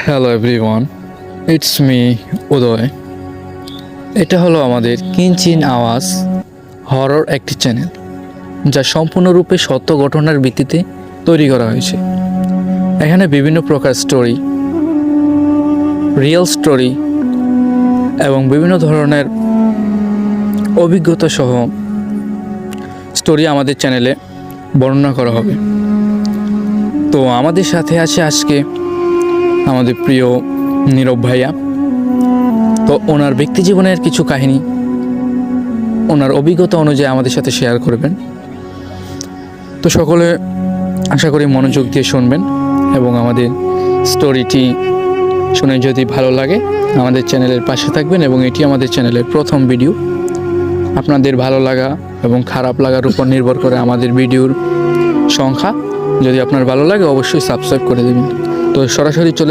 Hello everyone, it's me উদয়। এটা হলো আমাদের কিঞ্চিন আওয়াজ হরর একটি চ্যানেল, যা সম্পূর্ণরূপে সত্য ঘটনার ভিত্তিতে তৈরি করা হয়েছে। এখানে বিভিন্ন প্রকার স্টোরি, রিয়েল স্টোরি এবং বিভিন্ন ধরনের অভিজ্ঞতা সহ স্টোরি আমাদের চ্যানেলে বর্ণনা করা হবে। তো আমাদের সাথে আছে আজকে আমাদের প্রিয় নীরব ভাইয়া। তো ওনার ব্যক্তি জীবনের কিছু কাহিনী, ওনার অভিজ্ঞতা অনুযায়ী আমাদের সাথে শেয়ার করবেন। তো সকলে আশা করি মনোযোগ দিয়ে শুনবেন এবং আমাদের স্টোরিটি শুনে যদি ভালো লাগে আমাদের চ্যানেলের পাশে থাকবেন। এবং এটি আমাদের চ্যানেলের প্রথম ভিডিও। আপনাদের ভালো লাগা এবং খারাপ লাগার উপর নির্ভর করে আমাদের ভিডিওর সংখ্যা। যদি আপনার ভালো লাগে অবশ্যই সাবস্ক্রাইব করে দেবেন। তো সরাসরি চলে